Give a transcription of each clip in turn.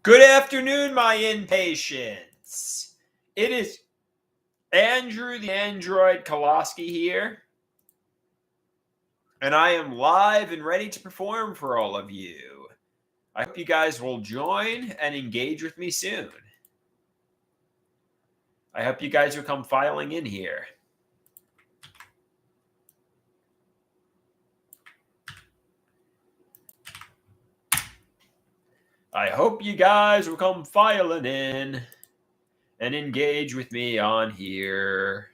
Good afternoon, my impatients. It is Andrew the Android Koloski here, and I am live and ready to perform for all of you. I hope you guys will join and engage with me soon. I hope you guys will come filing in here. I hope you guys will come filing in and engage with me on here.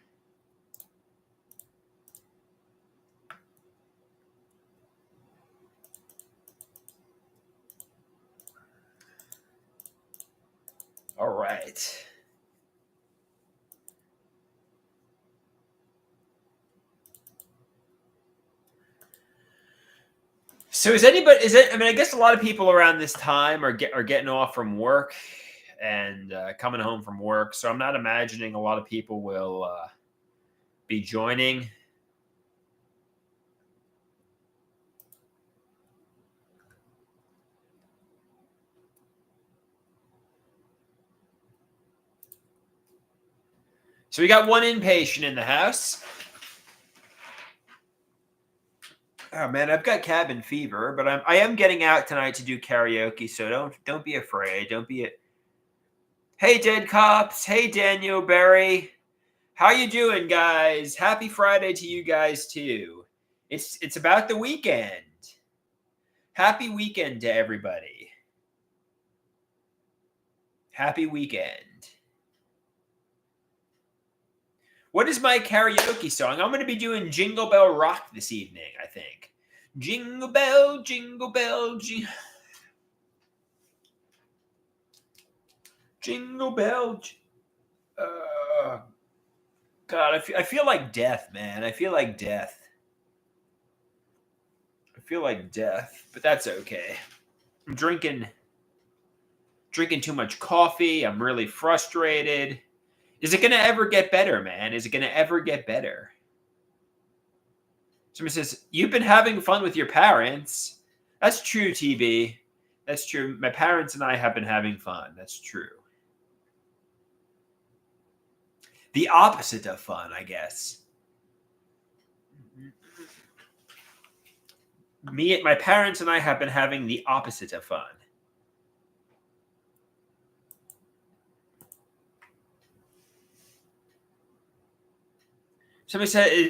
All right. So I guess a lot of people around this time are getting off from work and coming home from work. So I'm not imagining a lot of people will be joining. So we got one inpatient in the house. Oh man, I've got cabin fever, but I am getting out tonight to do karaoke. So don't be afraid. Don't be it. Hey, Dead Cops. Hey, Daniel Berry. How you doing, guys? Happy Friday to you guys too. It's about the weekend. Happy weekend to everybody. Happy weekend. What is my karaoke song? I'm going to be doing Jingle Bell Rock this evening, I think. Jingle bell, jingle bell, jingle bell. God, I feel like death, man. I feel like death. But that's okay. I'm drinking too much coffee. I'm really frustrated. Is it going to ever get better, man? Is it going to ever get better? Somebody says, you've been having fun with your parents. That's true, TB. That's true. My parents and I have been having fun. That's true. The opposite of fun, I guess. My parents and I have been having the opposite of fun.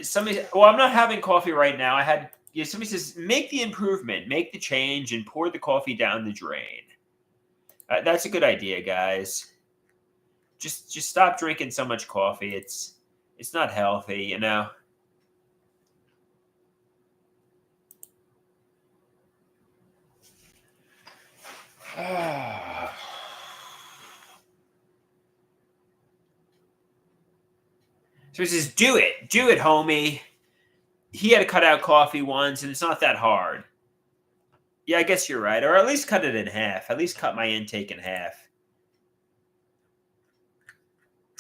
Somebody, well, I'm not having coffee right now. Somebody says, make the improvement, make the change, and pour the coffee down the drain. That's a good idea, guys. Just stop drinking so much coffee. It's not healthy, you know. So he says, do it, homie. He had to cut out coffee once, and it's not that hard. Yeah, I guess you're right. Or at least cut it in half. At least cut my intake in half.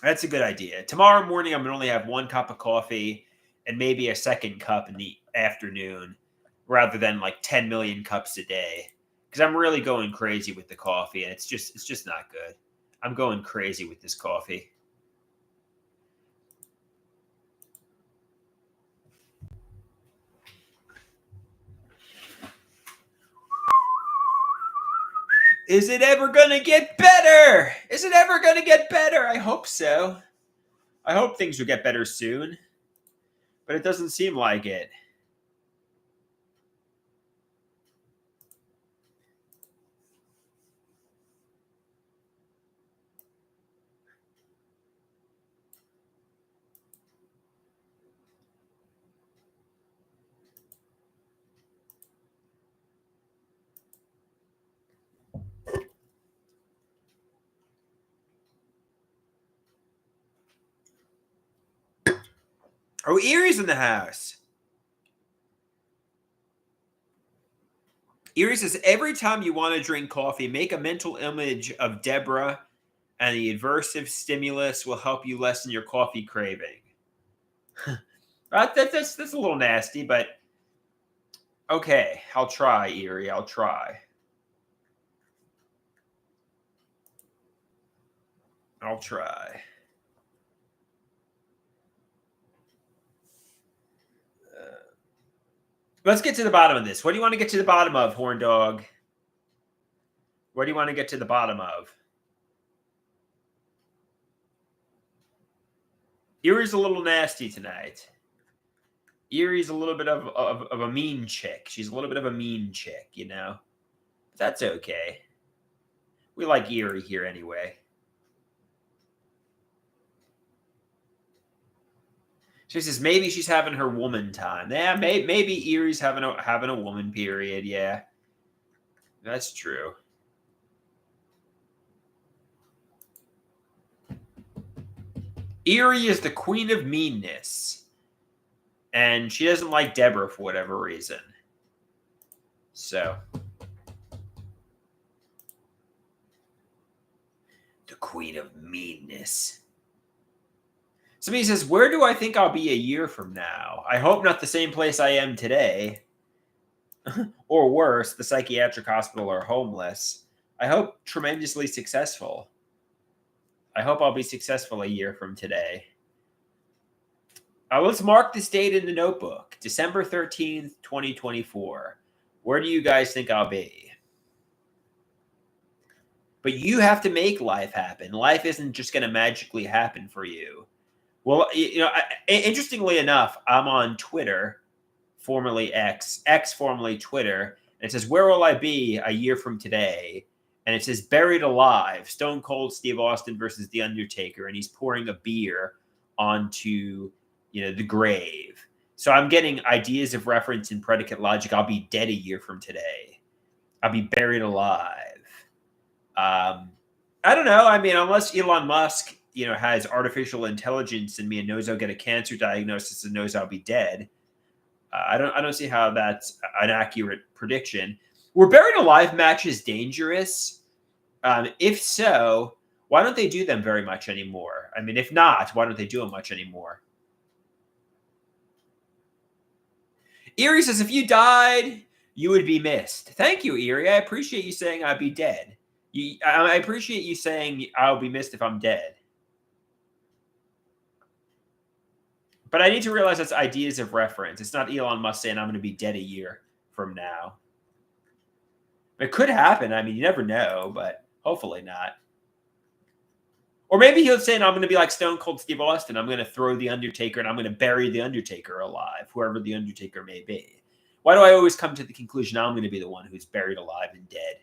That's a good idea. Tomorrow morning, I'm going to only have 1 cup of coffee and maybe a second cup in the afternoon rather than like 10 million cups a day. Because I'm really going crazy with the coffee, and it's just not good. I'm going crazy with this coffee. Is it ever going to get better? Is it ever going to get better? I hope so. I hope things will get better soon. But it doesn't seem like it. Oh, Erie's in the house. Erie says, every time you want to drink coffee, make a mental image of Deborah, and the aversive stimulus will help you lessen your coffee craving. That's a little nasty, but okay. I'll try, Erie. I'll try. I'll try. Let's get to the bottom of this. What do you want to get to the bottom of, Horn Dog? What do you want to get to the bottom of? Erie's a little nasty tonight. Erie's a little bit of a mean chick. She's a little bit of a mean chick, you know? But that's okay. We like Erie here anyway. She says maybe she's having her woman time. Yeah, maybe Erie's having a woman period. Yeah, that's true. Erie is the queen of meanness, and she doesn't like Deborah for whatever reason. So, the queen of meanness. Somebody says, where do I think I'll be a year from now? I hope not the same place I am today. Or worse, the psychiatric hospital or homeless. I hope tremendously successful. I hope I'll be successful a year from today. Let's mark this date in the notebook. December 13th, 2024. Where do you guys think I'll be? But you have to make life happen. Life isn't just going to magically happen for you. Well, you know, interestingly enough, I'm on Twitter, formerly X, formerly Twitter, and it says, where will I be a year from today? And it says, buried alive, Stone Cold Steve Austin versus The Undertaker, and he's pouring a beer onto, you know, the grave. So I'm getting ideas of reference and predicate logic. I'll be dead a year from today. I'll be buried alive. I don't know. I mean, unless Elon Musk, you know, has artificial intelligence in me and knows I'll get a cancer diagnosis and knows I'll be dead. I don't see how that's an accurate prediction. Were buried alive matches dangerous? If so, why don't they do them very much anymore? I mean, if not, why don't they do them much anymore? Erie says, if you died, you would be missed. Thank you, Erie. I appreciate you saying I'd be dead. I appreciate you saying I'll be missed if I'm dead. But I need to realize that's ideas of reference. It's not Elon Musk saying I'm going to be dead a year from now. It could happen. I mean, you never know, but hopefully not. Or maybe he'll say, I'm going to be like Stone Cold Steve Austin. I'm going to throw The Undertaker and I'm going to bury The Undertaker alive, whoever The Undertaker may be. Why do I always come to the conclusion I'm going to be the one who's buried alive and dead?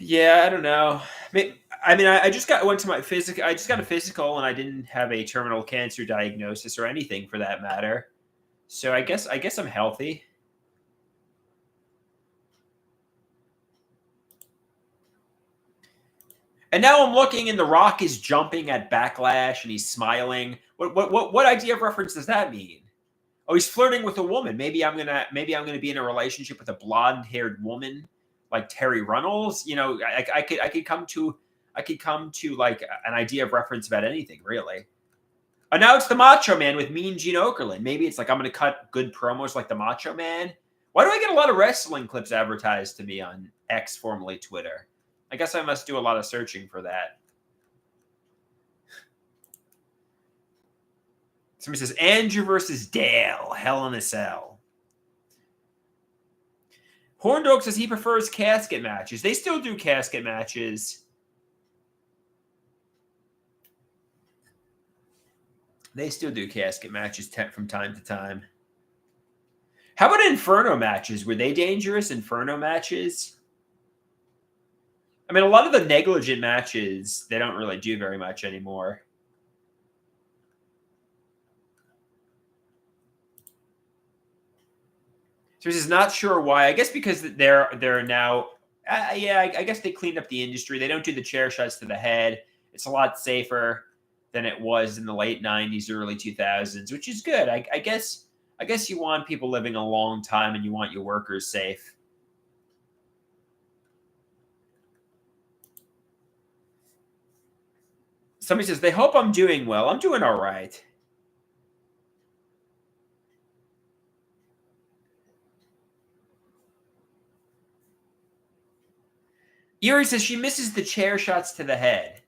Yeah, I don't know. I mean, I just went to my physical. I just got a physical, and I didn't have a terminal cancer diagnosis or anything for that matter. So I guess I'm healthy. And now I'm looking, and The Rock is jumping at Backlash, and he's smiling. What idea of reference does that mean? Oh, he's flirting with a woman. Maybe I'm gonna be in a relationship with a blonde-haired woman like Terry Runnels. You know, I could come to like an idea of reference about anything, really. And now it's the Macho Man with Mean Gene Okerlund. Maybe it's like I'm going to cut good promos like the Macho Man. Why do I get a lot of wrestling clips advertised to me on X, formerly Twitter? I guess I must do a lot of searching for that. Somebody says Andrew versus Dale, Hell in a Cell. Horn Dog says he prefers casket matches. They still do casket matches. They still do casket matches from time to time. How about Inferno matches? Were they dangerous, Inferno matches? I mean, a lot of the negligent matches, they don't really do very much anymore. So he's not sure why. I guess because they're now, I guess they cleaned up the industry. They don't do the chair shots to the head. It's a lot safer than it was in the late 90s, early 2000s, which is good. I guess you want people living a long time and you want your workers safe. Somebody says, they hope I'm doing well. I'm doing all right. Erie says she misses the chair shots to the head.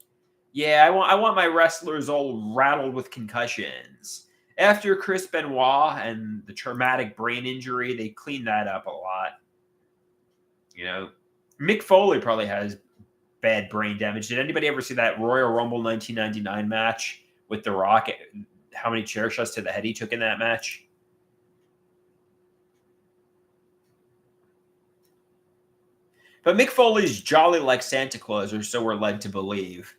Yeah, I want my wrestlers all rattled with concussions. After Chris Benoit and the traumatic brain injury, they cleaned that up a lot. You know, Mick Foley probably has bad brain damage. Did anybody ever see that Royal Rumble 1999 match with The Rock? How many chair shots to the head he took in that match? But Mick Foley's jolly like Santa Claus, or so we're led to believe.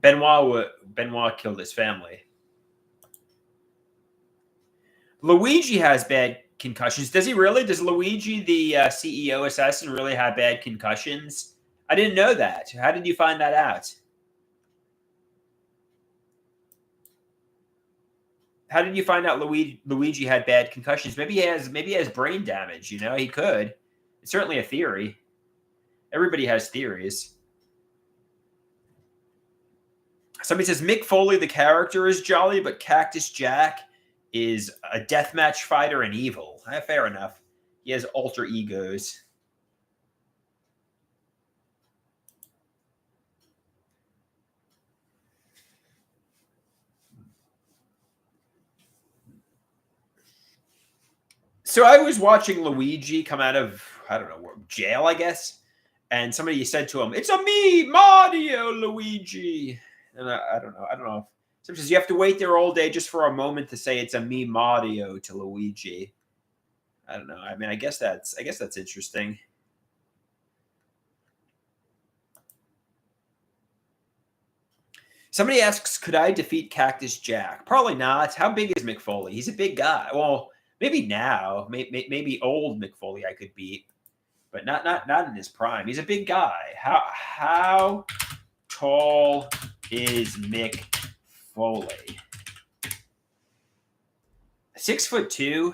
Benoit killed his family. Luigi has bad concussions. Does he really? Does Luigi, the CEO assassin, really have bad concussions? I didn't know that. How did you find that out? How did you find out Luigi had bad concussions? Maybe he has brain damage. You know, he could. It's certainly a theory. Everybody has theories. Somebody says Mick Foley, the character, is jolly, but Cactus Jack is a deathmatch fighter and evil. Fair enough. He has alter egos. So I was watching Luigi come out of, I don't know, jail, I guess. And somebody said to him, "It's a me, Mario, Luigi." And I don't know. I don't know. Sometimes you have to wait there all day just for a moment to say it's a me, Mario, to Luigi. I don't know. I mean, I guess that's interesting. Somebody asks, could I defeat Cactus Jack? Probably not. How big is Mick Foley? He's a big guy. Well, maybe now. Maybe old Mick Foley I could beat, but not in his prime. He's a big guy. How tall is Mick Foley? 6'2".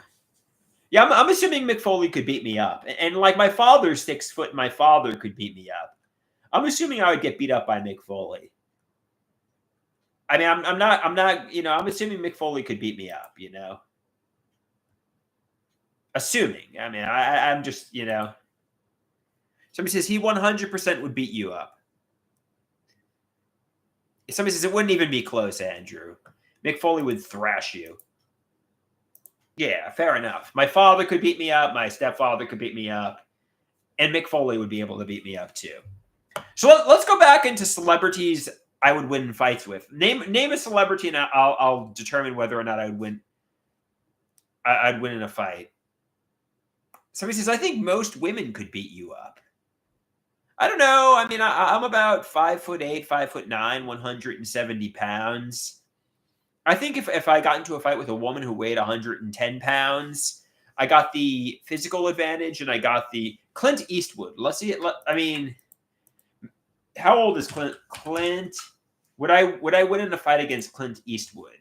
Yeah, I'm assuming Mick Foley could beat me up, and like my father's 6 foot, my father could beat me up. I'm assuming I would get beat up by Mick Foley. I mean, I'm not. You know, I'm assuming Mick Foley could beat me up. You know, assuming. I mean, I'm just, you know. Somebody says he 100% would beat you up. Somebody says it wouldn't even be close, Andrew. Mick Foley would thrash you. Yeah, fair enough. My father could beat me up. My stepfather could beat me up. And Mick Foley would be able to beat me up too. So let's go back into celebrities I would win in fights with. Name a celebrity, and I'll determine whether or not I would win. I'd win in a fight. Somebody says I think most women could beat you up. I don't know. I mean, I'm about 5'8", 5'9", 170 pounds. I think if I got into a fight with a woman who weighed 110 pounds, I got the physical advantage and I got the Clint Eastwood. Let's see it. I mean, how old is Clint? Would I win in a fight against Clint Eastwood?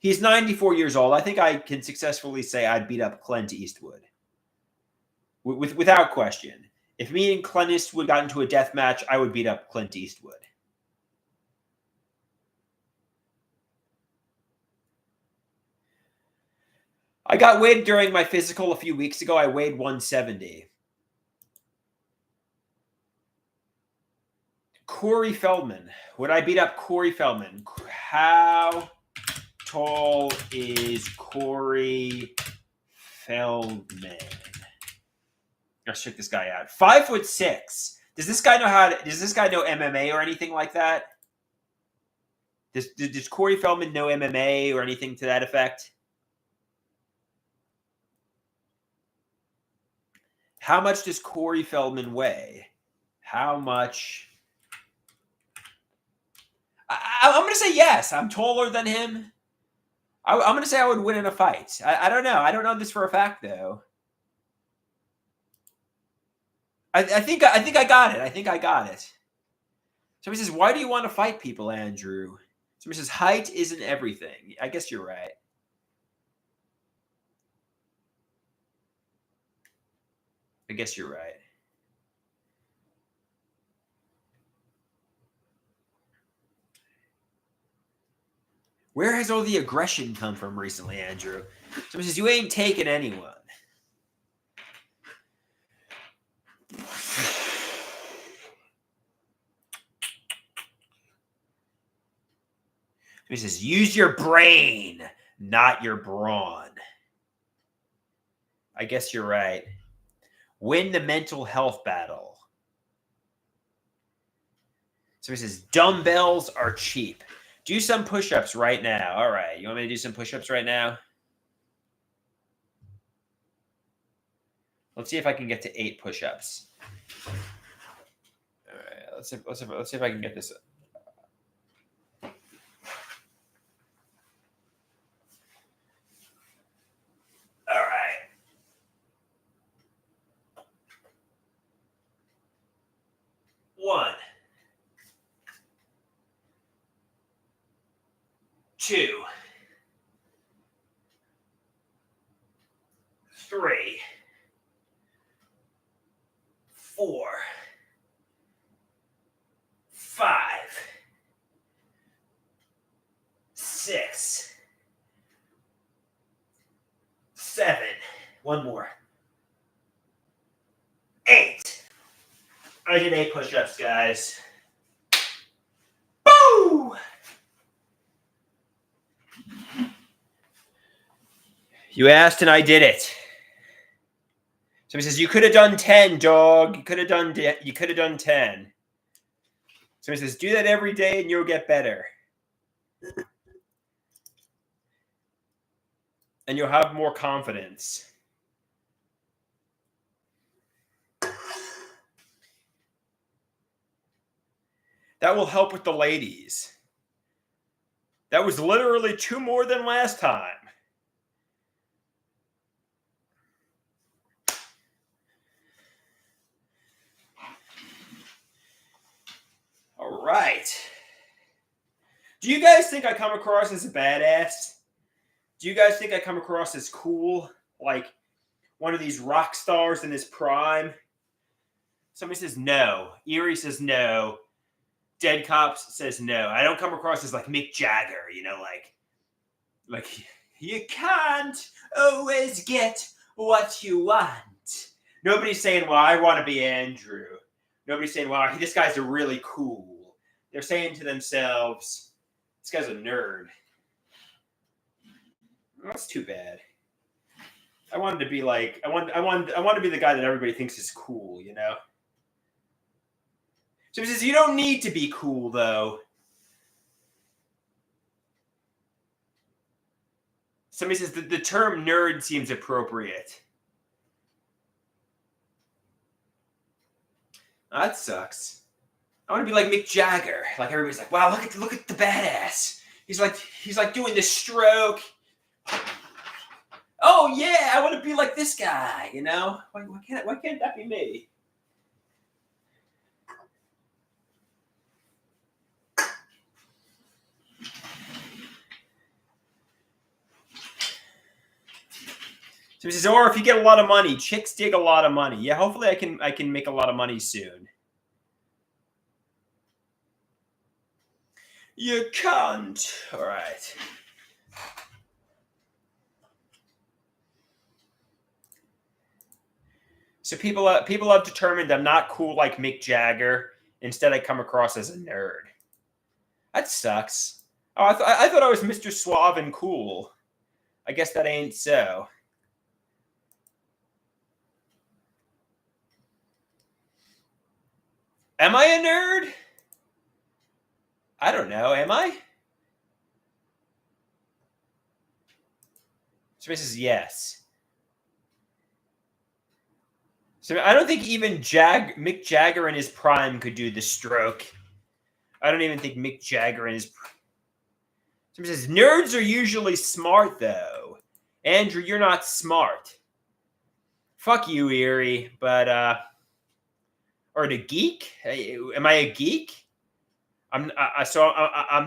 He's 94 years old. I think I can successfully say I'd beat up Clint Eastwood. Without question. If me and Clint Eastwood got into a death match, I would beat up Clint Eastwood. I got weighed during my physical a few weeks ago. I weighed 170. Corey Feldman. Would I beat up Corey Feldman? How tall is Corey Feldman? Let's check this guy out. 5'6". Does this guy know MMA or anything like that? Does Corey Feldman know MMA or anything to that effect? How much does Corey Feldman weigh? How much? I'm going to say yes. I'm taller than him. I'm going to say I would win in a fight. I don't know. I don't know this for a fact, though. I think I got it. I think I got it. Somebody says, why do you want to fight people, Andrew? Somebody says, height isn't everything. I guess you're right. I guess you're right. Where has all the aggression come from recently, Andrew? Somebody says, you ain't taking anyone. He says, use your brain, not your brawn. I guess you're right. Win the mental health battle. So he says, dumbbells are cheap. Do some push-ups right now. All right. You want me to do some push-ups right now? Let's see if I can get to 8 push-ups. All right. Let's see if I can get this. All right. One. 2. 3. 4. 5. 6. 7. One more. 8. I did 8 push-ups, guys. Boo! You asked and I did it. So he says, you could have done 10, dog. You could have done 10. So he says, do that every day and you'll get better. And you'll have more confidence. That will help with the ladies. That was literally 2 more than last time. All right. Do you guys think I come across as a badass? Do you guys think I come across as cool? Like one of these rock stars in his prime? Somebody says no. Erie says no. Dead Cops says no. I don't come across as like Mick Jagger, you know, like you can't always get what you want. Nobody's saying, well, I want to be Andrew. Nobody's saying, well, this guy's really cool. They're saying to themselves, this guy's a nerd. Well, that's too bad. I wanted to be like, I want to be the guy that everybody thinks is cool, you know? So he says, you don't need to be cool, though. Somebody says the term nerd seems appropriate. Oh, that sucks. I want to be like Mick Jagger. Like everybody's like, wow, look at the badass. He's like doing the stroke. Oh yeah, I want to be like this guy. You know, why can't that be me? So he says, or if you get a lot of money, chicks dig a lot of money. Yeah, hopefully I can make a lot of money soon. You can't. All right. So people have determined I'm not cool like Mick Jagger. Instead, I come across as a nerd. That sucks. Oh, I thought I was Mr. Suave and cool. I guess that ain't so. Am I a nerd? I don't know. Am I? Somebody says yes. So I don't think even Mick Jagger in his prime could do the stroke. I don't even think Mick Jagger in his. Somebody says nerds are usually smart though. Andrew, you're not smart. Fuck you, Erie. But or the geek? Am I a geek? I'm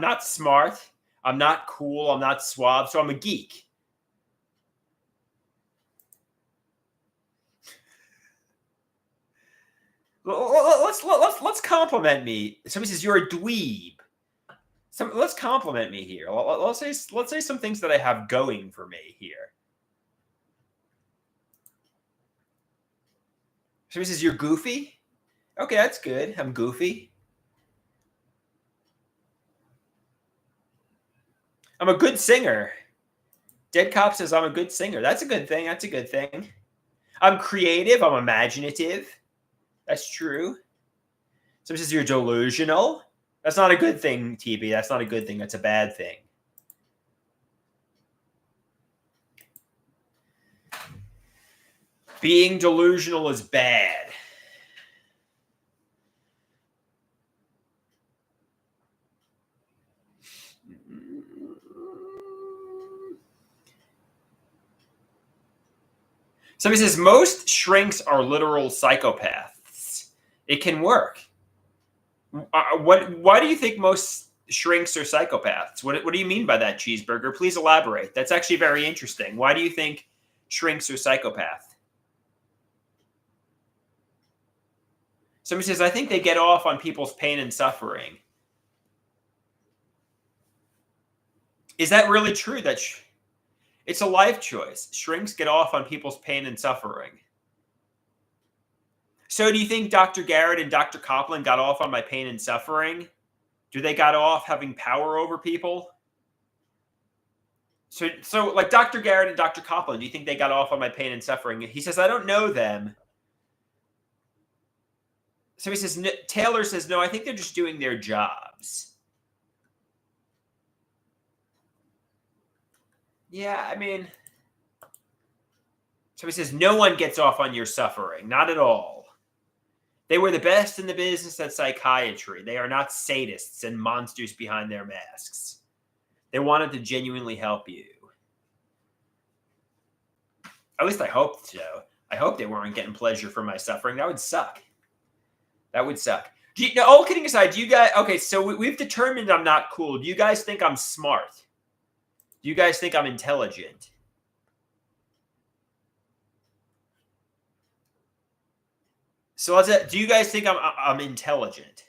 not smart. I'm not cool. I'm not suave. So I'm a geek. Let's compliment me. Somebody says you're a dweeb. Let's compliment me here. Let's say some things that I have going for me here. Somebody says you're goofy. Okay, that's good. I'm goofy. I'm a good singer. Dead Cop says I'm a good singer. That's a good thing. That's a good thing. I'm creative. I'm imaginative. That's true. Somebody says you're delusional. That's not a good thing, TB. That's not a good thing. That's a bad thing. Being delusional is bad. Somebody says most shrinks are literal psychopaths. It can work. Why do you think most shrinks are psychopaths? What do you mean by that, Cheeseburger? Please elaborate. That's actually very interesting. Why do you think shrinks are psychopaths? Somebody says, I think they get off on people's pain and suffering. Is that really true? It's a life choice. Shrinks get off on people's pain and suffering. So do you think Dr. Garrett and Dr. Copland got off on my pain and suffering? Do they got off having power over people? So like Dr. Garrett and Dr. Copland, do you think they got off on my pain and suffering? He says, I don't know them. So he says, Taylor says, no, I think they're just doing their jobs. Yeah, I mean, so he says, no one gets off on your suffering. Not at all. They were the best in the business at psychiatry. They are not sadists and monsters behind their masks. They wanted to genuinely help you. At least I hope so. I hope they weren't getting pleasure from my suffering. That would suck. That would suck. All kidding aside, do you guys... Okay, so we've determined I'm not cool. Do you guys think I'm smart? Do you guys think I'm intelligent? So do you guys think I'm intelligent?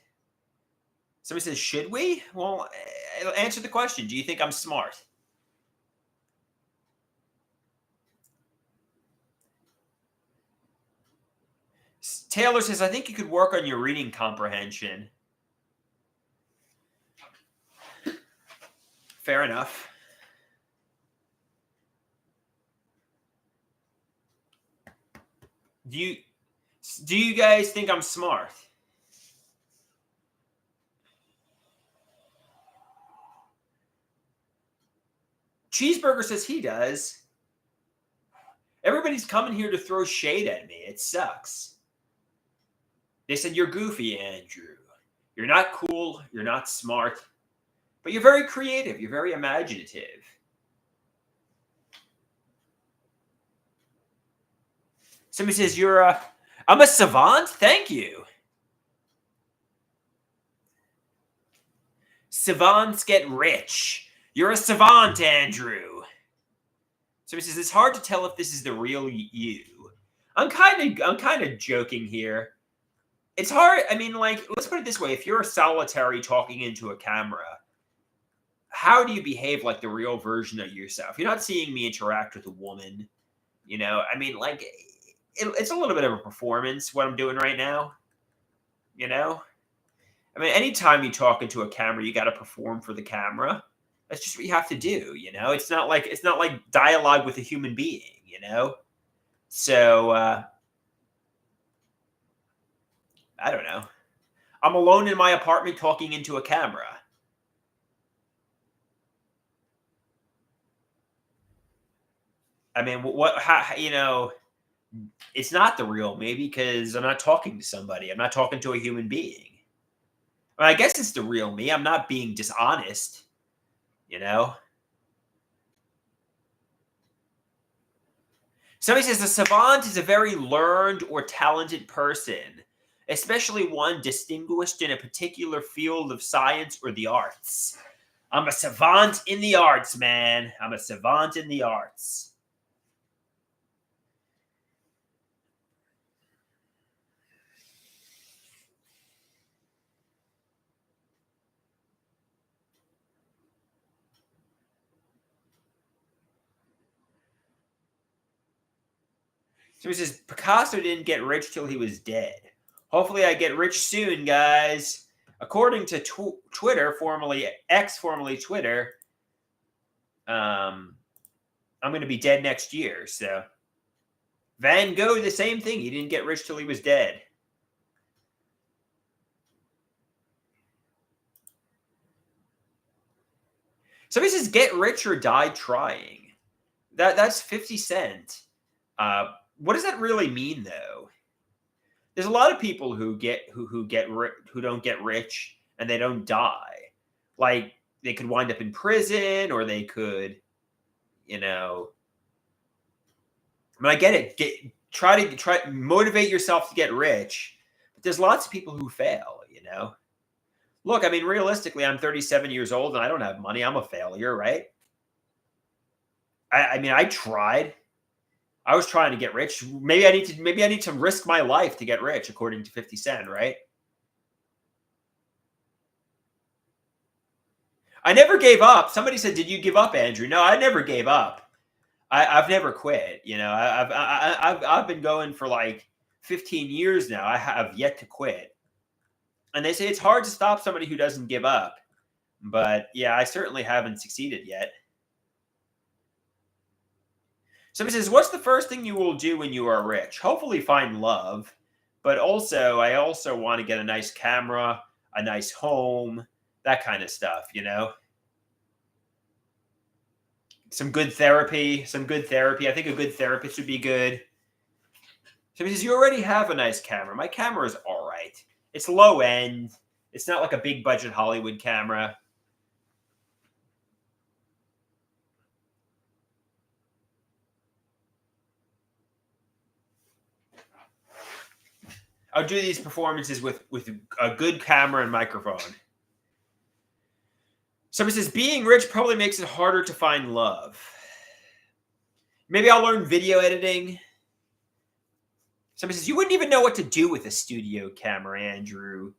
Somebody says, should we? Well, answer the question. Do you think I'm smart? Taylor says, I think you could work on your reading comprehension. Fair enough. Do you guys think I'm smart? Cheeseburger says he does. Everybody's coming here to throw shade at me. It sucks. They said, you're goofy, Andrew. You're not cool. You're not smart. But you're very creative. You're very imaginative. Somebody says, I'm a savant? Thank you. Savants get rich. You're a savant, Andrew. Somebody says, it's hard to tell if this is the real you. I'm kind of joking here. It's hard. I mean, like, let's put it this way. If you're a solitary talking into a camera, how do you behave like the real version of yourself? You're not seeing me interact with a woman. You know, I mean, like, it's a little bit of a performance, what I'm doing right now. You know? I mean, anytime you talk into a camera, you got to perform for the camera. That's just what you have to do, you know? It's not like dialogue with a human being, you know? So, I don't know. I'm alone in my apartment talking into a camera. I mean, you know, it's not the real me because I'm not talking to somebody. I'm not talking to a human being. I mean, I guess it's the real me. I'm not being dishonest, you know? Somebody says a savant is a very learned or talented person, especially one distinguished in a particular field of science or the arts. I'm a savant in the arts, man. I'm a savant in the arts. So he says, Picasso didn't get rich till he was dead. Hopefully I get rich soon, guys. According to Twitter, formerly X, formerly Twitter, I'm going to be dead next year. So Van Gogh, the same thing. He didn't get rich till he was dead. Somebody says, "Get rich or die trying." That's 50 Cent. What does that really mean, though? There's a lot of people who don't get rich and they don't die. Like they could wind up in prison, or they could, you know. I mean, I get it. Try motivate yourself to get rich, but there's lots of people who fail. Look, I mean, realistically, I'm 37 years old and I don't have money. I'm a failure, right? I mean, I tried. I was trying to get rich. Maybe I need to risk my life to get rich, according to 50 Cent, right? I never gave up. Somebody said, "Did you give up, Andrew?" No, I never gave up. I've never quit. I've been going for like 15 years now. I have yet to quit. And they say it's hard to stop somebody who doesn't give up. But yeah, I certainly haven't succeeded yet. Somebody says, "What's the first thing you will do when you are rich?" Hopefully find love. But I also want to get a nice camera, a nice home, that kind of stuff. Some good therapy. I think a good therapist would be good. Somebody says, "You already have a nice camera." My camera is all right. It's low end. It's not like a big budget Hollywood camera. I'll do these performances with a good camera and microphone. Somebody says, "Being rich probably makes it harder to find love." Maybe I'll learn video editing. Somebody says, "You wouldn't even know what to do with a studio camera, Andrew.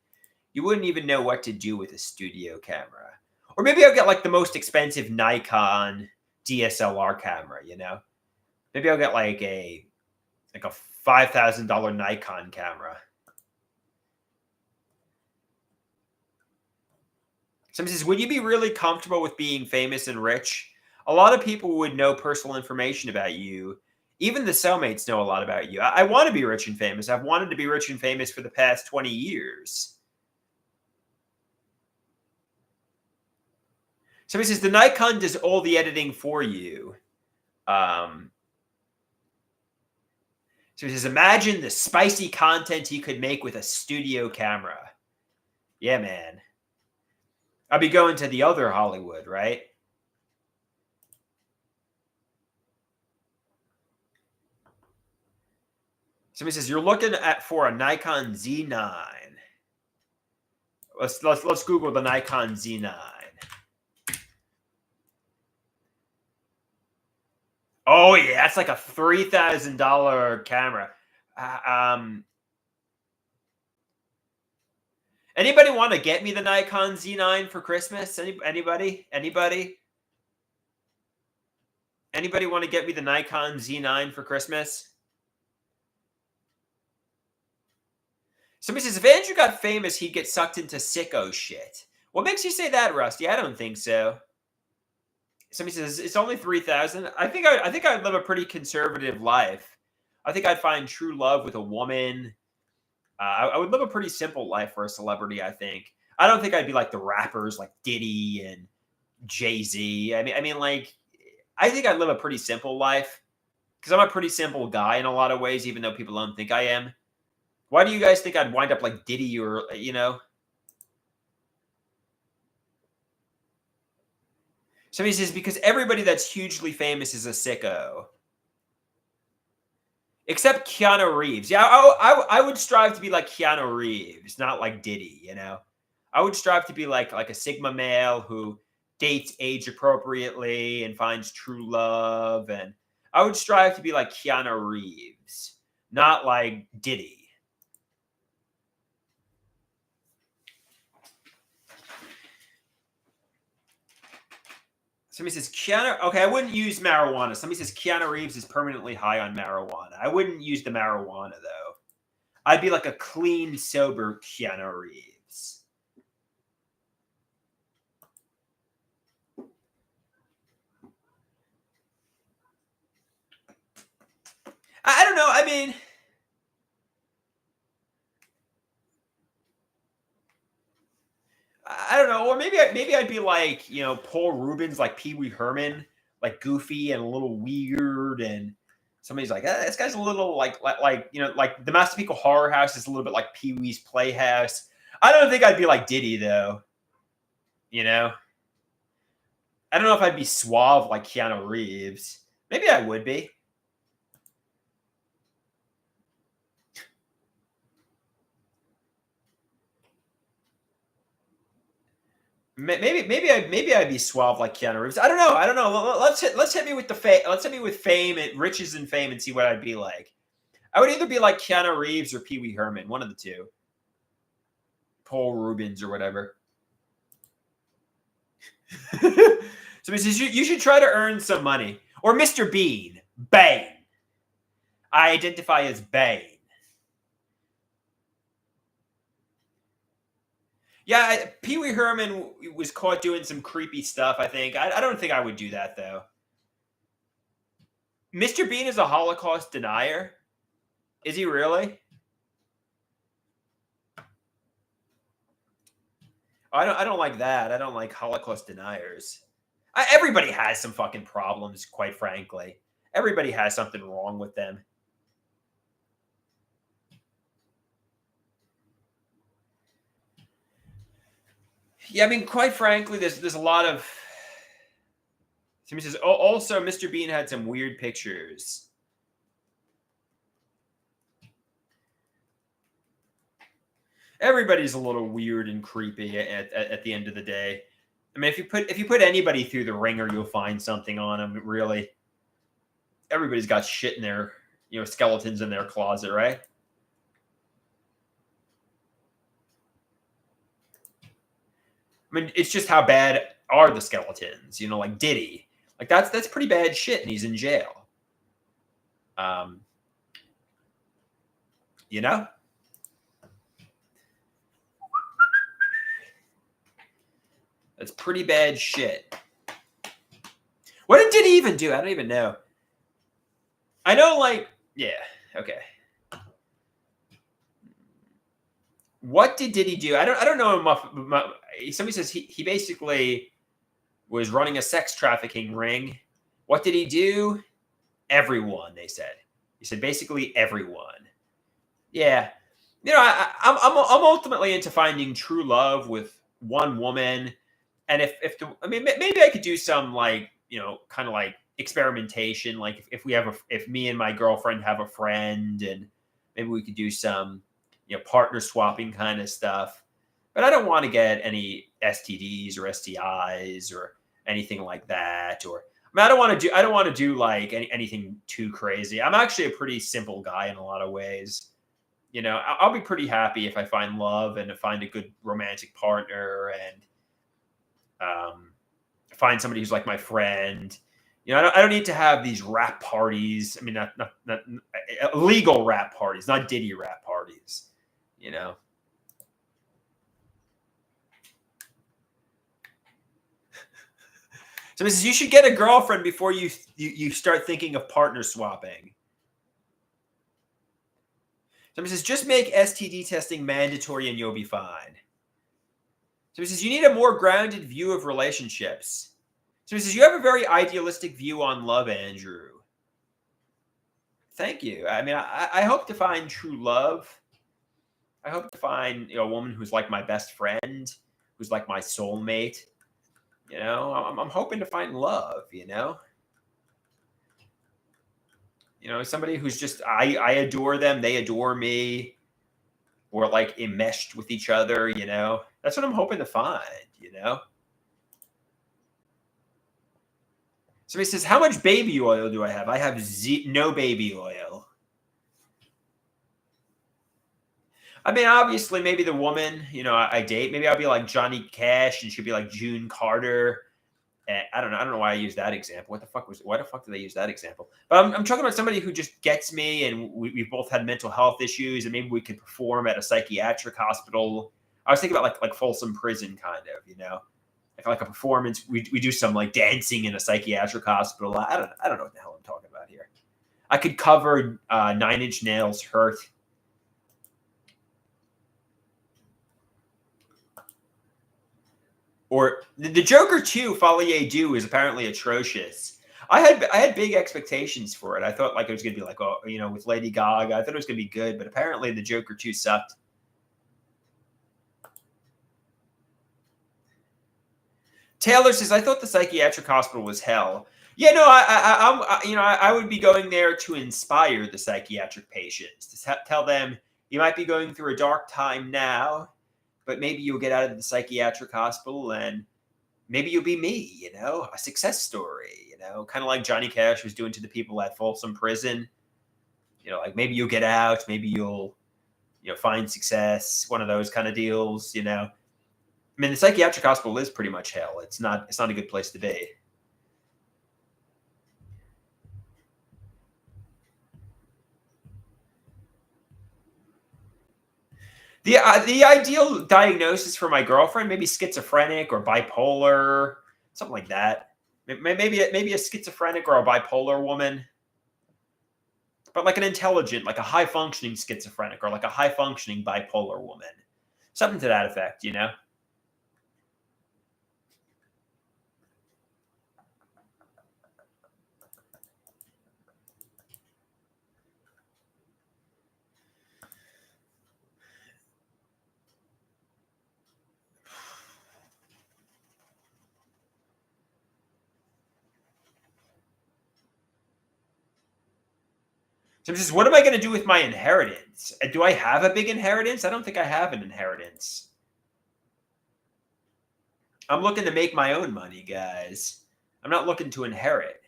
You wouldn't even know what to do with a studio camera." Or maybe I'll get like the most expensive Nikon DSLR camera. Maybe I'll get like a $5,000 Nikon camera. Somebody says, "Would you be really comfortable with being famous and rich?" A lot of people would know personal information about you. Even the cellmates know a lot about you. I want to be rich and famous. I've wanted to be rich and famous for the past 20 years. Somebody says, "The Nikon does all the editing for you." Um, so he says, "Imagine the spicy content he could make with a studio camera." Yeah, man. I'll be going to the other Hollywood, right? Somebody says, "You're looking for a Nikon Z9." Let's Google the Nikon Z9. Oh yeah, that's like a $3,000 camera. Anybody want to get me the Nikon Z9 for Christmas? Anybody? Anybody want to get me the Nikon Z9 for Christmas? Somebody says, "If Andrew got famous, he'd get sucked into sicko shit." What makes you say that, Rusty? I don't think so. Somebody says, "It's only 3,000." I think I'd live a pretty conservative life. I think I'd find true love with a woman. I would live a pretty simple life for a celebrity. I think. I don't think I'd be like the rappers like Diddy and Jay-Z. Like, I think I'd live a pretty simple life because I'm a pretty simple guy in a lot of ways, even though people don't think I am. Why do you guys think I'd wind up like Diddy or? Somebody says, "Because everybody that's hugely famous is a sicko." Except Keanu Reeves. Yeah, I would strive to be like Keanu Reeves, not like Diddy. I would strive to be like a Sigma male who dates age appropriately and finds true love. And I would strive to be like Keanu Reeves, not like Diddy. Somebody says Keanu. Okay, I wouldn't use marijuana. Somebody says Keanu Reeves is permanently high on marijuana. I wouldn't use the marijuana though. I'd be like a clean, sober Keanu Reeves. mean, I don't know, or maybe I'd be like, Paul Rubens, like Pee Wee Herman, like goofy and a little weird, and somebody's like, this guy's a little like the Massapequa Horror House is a little bit like Pee Wee's Playhouse. I don't think I'd be like Diddy though. You know, I don't know if I'd be suave like Keanu Reeves. Maybe I would be. Maybe I'd be suave like Keanu Reeves. I don't know. Let's hit me with the fame. Let's hit me with fame, riches and fame, and see what I'd be like. I would either be like Keanu Reeves or Pee Wee Herman, one of the two. Paul Rubens or whatever. So he says you should try to earn some money. Or Mr. Bean. Bane. I identify as Bane. Yeah, Pee Wee Herman was caught doing some creepy stuff, I think. I don't think I would do that, though. Mr. Bean is a Holocaust denier? Is he really? I don't like that. I don't like Holocaust deniers. Everybody has some fucking problems, quite frankly. Everybody has something wrong with them. Yeah, I mean, quite frankly, there's a lot of. Somebody says, also, Mr. Bean had some weird pictures. Everybody's a little weird and creepy at the end of the day. I mean, if you put anybody through the ringer, you'll find something on them. Really, everybody's got shit in their, skeletons in their closet, right? I mean, it's just how bad are the skeletons? Like Diddy, like that's pretty bad shit, and he's in jail. You know. That's pretty bad shit. What did Diddy even do? I don't even know. I know, like, yeah, okay. What did Diddy do? I don't know. Somebody says he basically was running a sex trafficking ring. What did he do? Everyone, they said. He said basically everyone. Yeah, I'm ultimately into finding true love with one woman. And maybe I could do some kind of like experimentation. Like if me and my girlfriend have a friend, and maybe we could do some, partner swapping kind of stuff. But I don't want to get any STDs or STIs or anything like that. Or I don't want to do like anything too crazy. I'm actually a pretty simple guy in a lot of ways. I'll be pretty happy if I find love and find a good romantic partner and find somebody who's like my friend. I don't need to have these rap parties. I mean, not legal rap parties, not Diddy rap parties. So it says you should get a girlfriend before you start thinking of partner swapping. Somebody says just make STD testing mandatory and you'll be fine. So he says, you need a more grounded view of relationships. So he says, you have a very idealistic view on love, Andrew. Thank you. I mean, I hope to find true love. I hope to find a woman who's like my best friend, who's like my soulmate. I'm hoping to find love, somebody who's just, I adore them, they adore me. Or like enmeshed with each other, That's what I'm hoping to find, Somebody says, how much baby oil do I have? I have no baby oil. I mean, obviously, maybe the woman, I date, maybe I'll be like Johnny Cash and she'll be like June Carter. And I don't know why I used that example. Why the fuck did they use that example? But I'm talking about somebody who just gets me, and we both had mental health issues, and maybe we could perform at a psychiatric hospital. I was thinking about like Folsom Prison, kind of, If like a performance, we do some like dancing in a psychiatric hospital. I don't know what the hell I'm talking about here. I could cover Nine Inch Nails' Hurt. Or the Joker 2, Folie Deux, is apparently atrocious. I had big expectations for it. I thought like it was gonna be like, oh, with Lady Gaga. I thought it was gonna be good, but apparently the Joker 2 sucked. Taylor says, I thought the psychiatric hospital was hell. Yeah, no, I would be going there to inspire the psychiatric patients, to tell them you might be going through a dark time now, but maybe you'll get out of the psychiatric hospital and maybe you'll be me, a success story, kind of like Johnny Cash was doing to the people at Folsom Prison. Like maybe you'll get out, maybe you'll, find success, one of those kind of deals, I mean, the psychiatric hospital is pretty much hell. It's not a good place to be. The ideal diagnosis for my girlfriend, maybe schizophrenic or bipolar, something like that. Maybe a schizophrenic or a bipolar woman, but like an intelligent, like a high functioning schizophrenic or like a high functioning bipolar woman, something to that effect. So says, what am I going to do with my inheritance? Do I have a big inheritance? I don't think I have an inheritance. I'm looking to make my own money, guys. I'm not looking to inherit.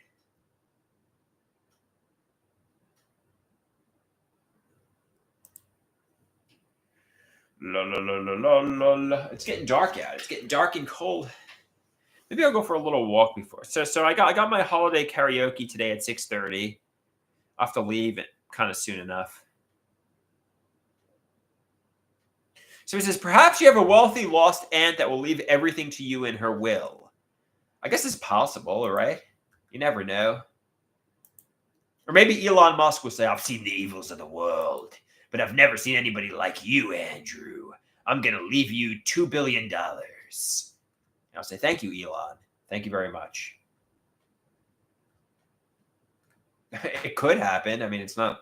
La la la la la la la. It's getting dark out. It's getting dark and cold. Maybe I'll go for a little walk before. So I got my holiday karaoke today at 6:30. I have to leave it kind of soon enough. So he says, perhaps you have a wealthy lost aunt that will leave everything to you in her will. I guess it's possible, all right? You never know. Or maybe Elon Musk will say, I've seen the evils of the world, but I've never seen anybody like you, Andrew. I'm going to leave you $2 billion. And I'll say, thank you, Elon. Thank you very much. It could happen. I mean, it's not,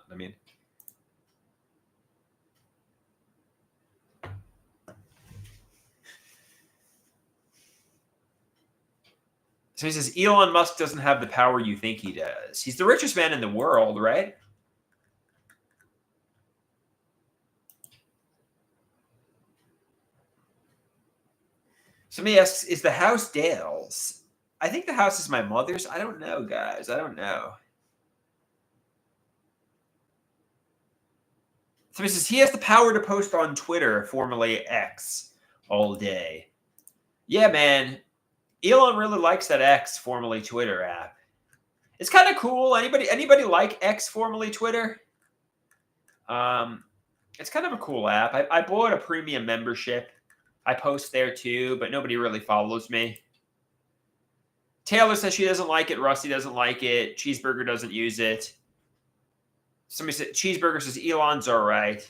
So he says, Elon Musk doesn't have the power you think he does. He's the richest man in the world, right? Somebody asks, is the house Dale's? I think the house is my mother's. I don't know, guys. I don't know. Somebody says, he has the power to post on Twitter, formerly X, all day. Yeah, man. Elon really likes that X, formerly Twitter app. It's kind of cool. Anybody like X, formerly Twitter? It's kind of a cool app. I bought a premium membership. I post there too, but nobody really follows me. Taylor says she doesn't like it. Rusty doesn't like it. Cheeseburger doesn't use it. Somebody said Cheeseburger says Elon's all right.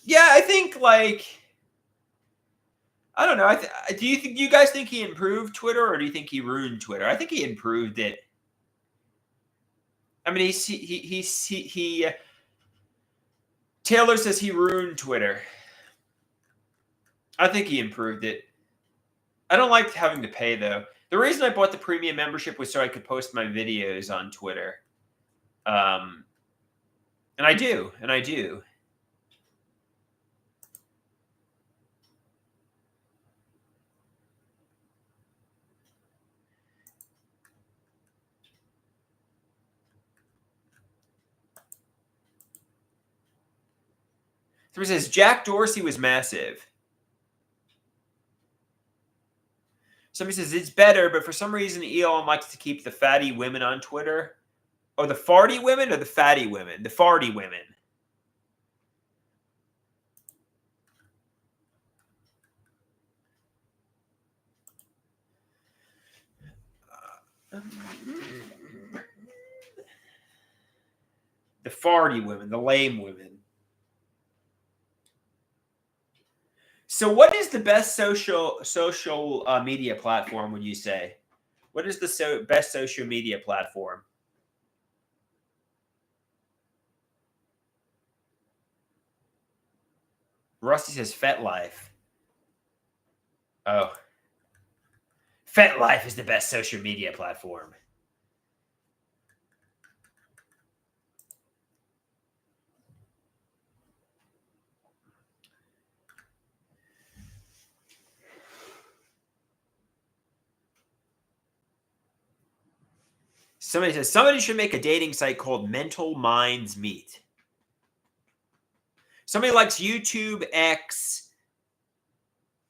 Yeah, I think I don't know. Do you guys think he improved Twitter or do you think he ruined Twitter? I think he improved it. I mean, he Taylor says he ruined Twitter. I think he improved it. I don't like having to pay though. The reason I bought the premium membership was so I could post my videos on Twitter. And I do. So he says Jack Dorsey was massive. Somebody says it's better, but for some reason Elon likes to keep the fatty women on Twitter. Oh, the farty women or the fatty women? The farty women. The farty women, the lame women. So, what is the best social media platform? Would you say? What is the best social media platform? Rusty says FetLife. Oh, FetLife is the best social media platform. Somebody says somebody should make a dating site called Mental Minds Meet. Somebody likes YouTube X.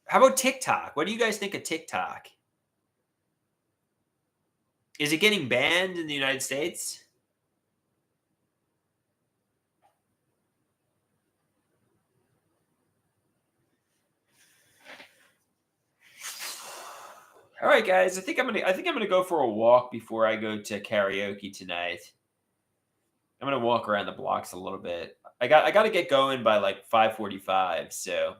How about TikTok? What do you guys think of TikTok? Is it getting banned in the United States? All right, guys. I think I'm gonna go for a walk before I go to karaoke tonight. I'm gonna walk around the blocks a little bit. I got to get going by like 5:45. So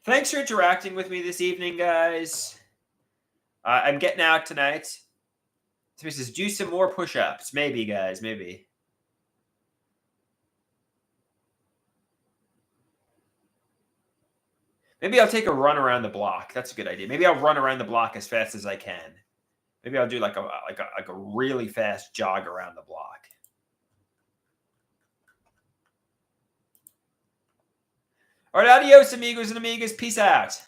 thanks for interacting with me this evening, guys. I'm getting out tonight. So he says, do some more push-ups. Maybe, guys. Maybe. Maybe I'll take a run around the block. That's a good idea. Maybe I'll run around the block as fast as I can. Maybe I'll do like a really fast jog around the block. All right, adios, amigos and amigas. Peace out.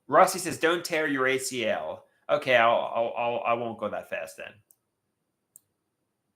Rossi says, "Don't tear your ACL." Okay, I won't go that fast then.